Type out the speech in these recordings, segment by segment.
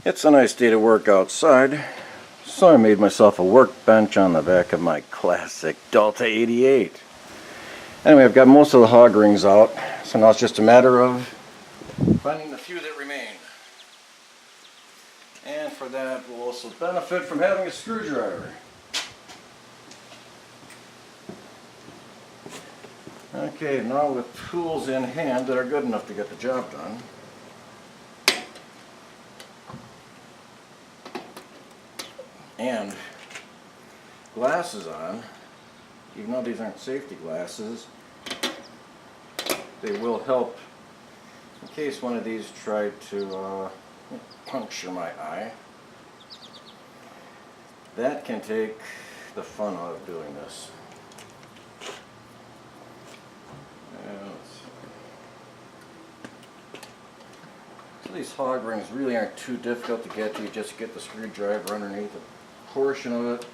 It's a nice day to work outside, so I made myself a workbench on the back of my classic Delta 88. Anyway, I've got most of the hog rings out, so now it's just a matter of finding the few that remain. And for that, we'll also benefit from having a screwdriver. Okay, now with tools in hand that are good enough to get the job done, and glasses on, even though these aren't safety glasses, they will help in case one of these tried to puncture my eye. That can take the fun out of doing this. So these hog rings really aren't too difficult to get to. You just get the screwdriver underneath a portion of it,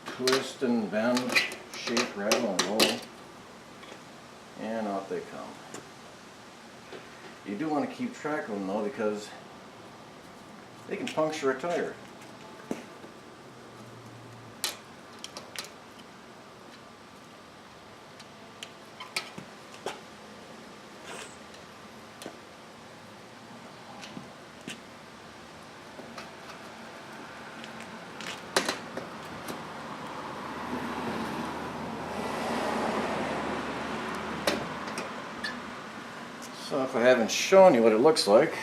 twist and bend, shake, rattle, and roll, and out they come. You do want to keep track of them though, because they can puncture a tire. So if I haven't shown you what it looks like,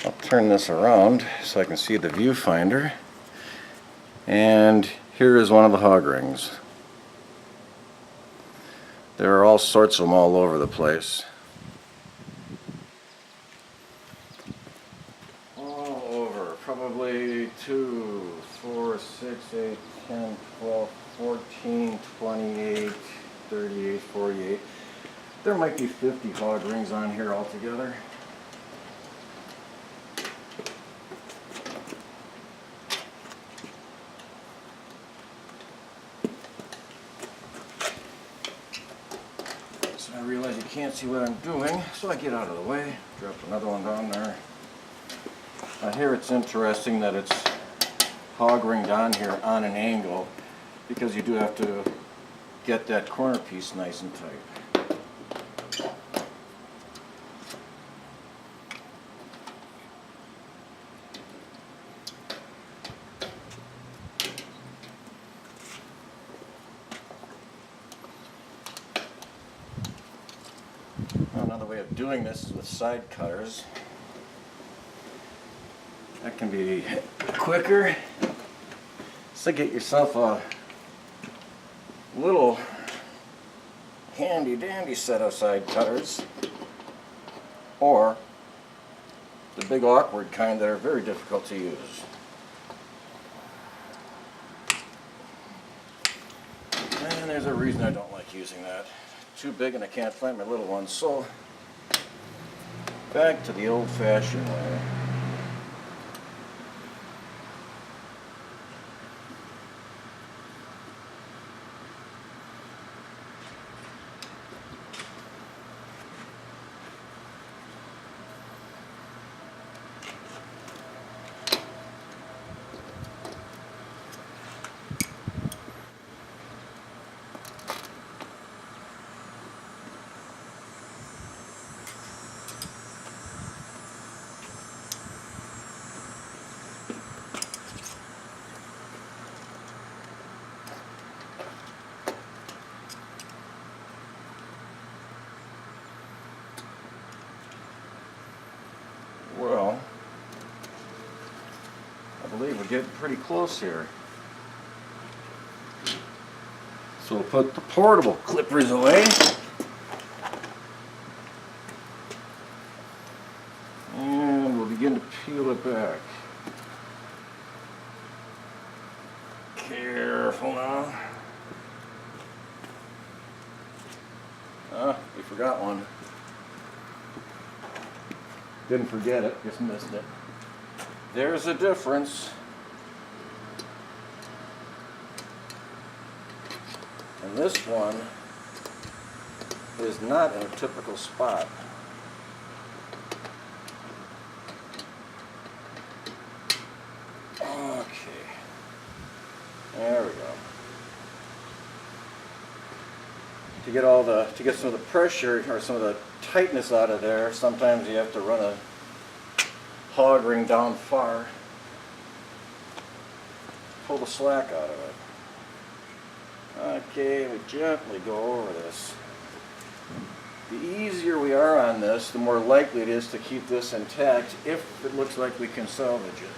I'll turn this around so I can see the viewfinder. And here is one of the hog rings. There are all sorts of them all over the place. All over, probably 2, 4, 6, 8, 10, 12, 14, 28, 38, 48. There might be 50 hog rings on here altogether. So I realize you can't see what I'm doing, so I get out of the way, drop another one down there. Here it's interesting that it's hog ringed on here on an angle, because you do have to get that corner piece nice and tight. Another way of doing this is with side cutters. That can be quicker. So get yourself a little handy dandy set of side cutters, or the big awkward kind that are very difficult to use. And there's a reason I don't like using that. Too big and I can't find my little ones, so back to the old-fashioned way. Well, I believe we're getting pretty close here. So we'll put the portable clippers away. And we'll begin to peel it back. Careful now. We forgot one. Didn't forget it, just missed it. There's a difference. And this one is not in a typical spot. to get some of the pressure or some of the tightness out of there, sometimes you have to run a hog ring down far, pull the slack out of it. Okay, we gently go over this. The easier we are on this, the more likely it is to keep this intact if it looks like we can salvage it.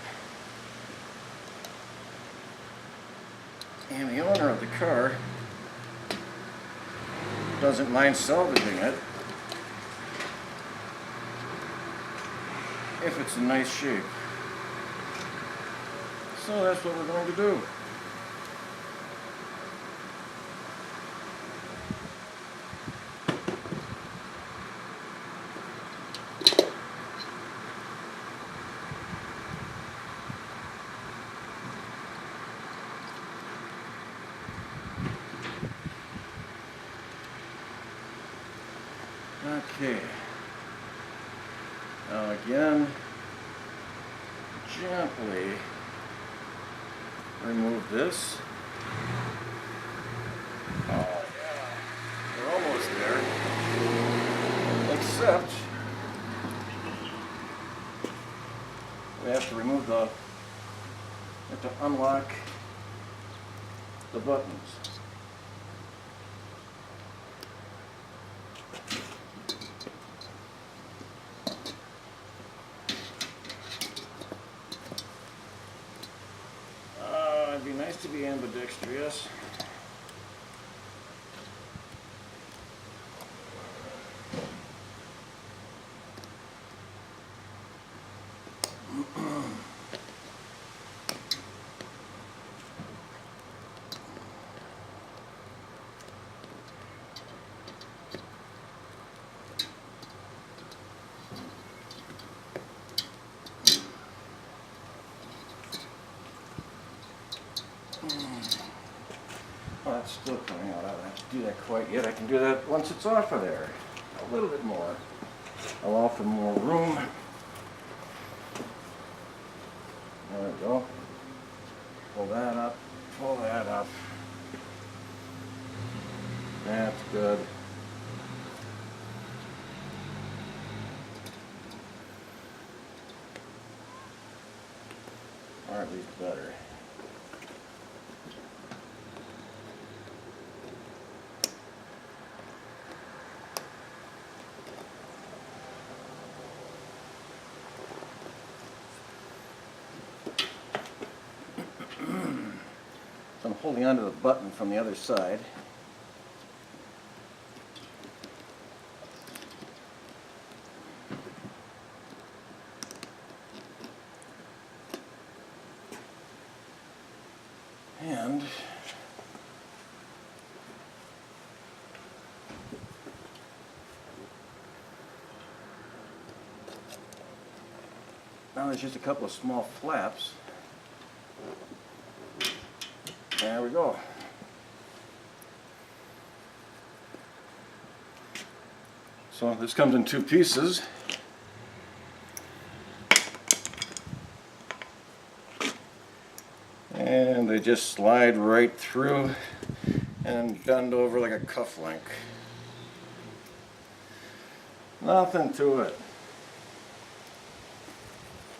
And the owner of the car doesn't mind salvaging it if it's in nice shape. So that's what we're going to do. Okay, now again, gently remove this. Oh yeah, we're almost there, except we have to remove we have to unlock the buttons. It'd be nice to be ambidextrous. Oh, that's still coming out. I don't have to do that quite yet. I can do that once it's off of there. A little bit more. Allow for more room. There we go. Pull that up. Pull that up. That's good. Or at least better. So I'm holding onto the button from the other side. And now there's just a couple of small flaps. There we go. So this comes in two pieces. And they just slide right through and bend over like a cuff link. Nothing to it.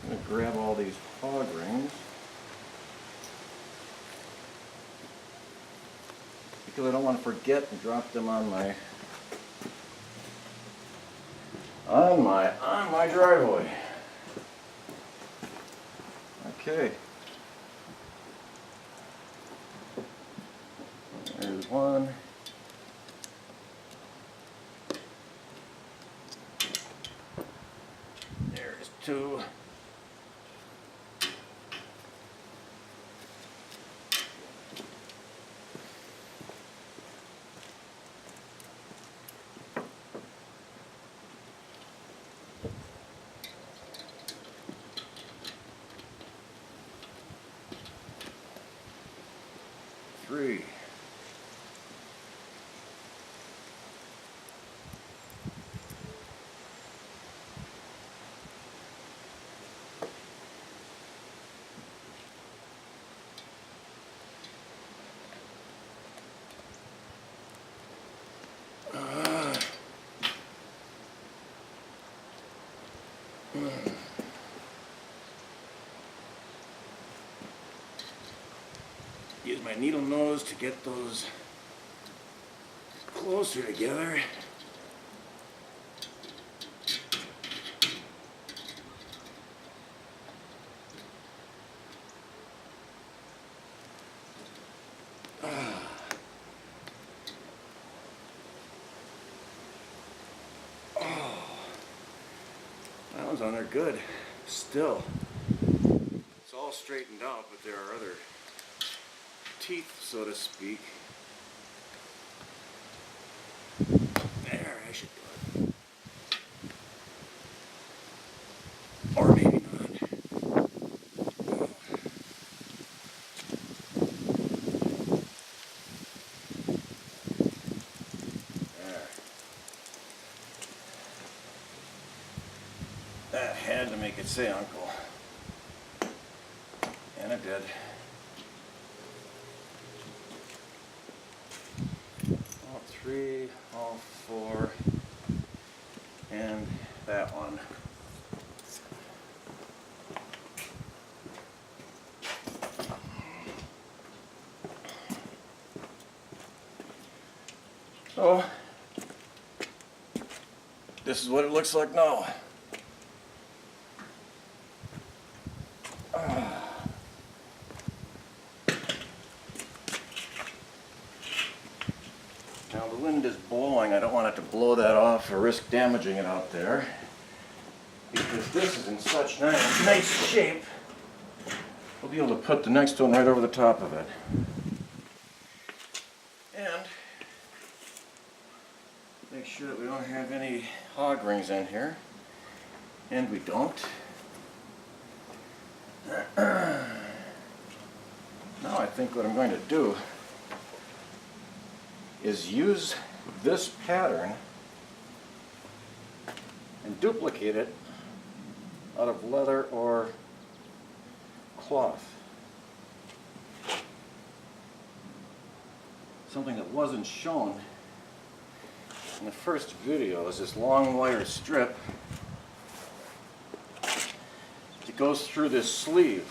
I'm going to grab all these hog rings because I don't want to forget and drop them on my driveway. Okay. There's one. There's two. Three. Use my needle nose to get those closer together. That one's on there good. Still, it's all straightened out, but there are other teeth, so to speak. There, I should do it. Or maybe not. There. That had to make it say uncle. And it did. All three, all four, and that one. So, this is what it looks like now. Now the wind is blowing. I don't want it to blow that off or risk damaging it out there, because this is in such nice shape. We'll be able to put the next one right over the top of it. And make sure that we don't have any hog rings in here. And we don't. Now I think what I'm going to do is use this pattern and duplicate it out of leather or cloth. Something that wasn't shown in the first video is this long wire strip that goes through this sleeve.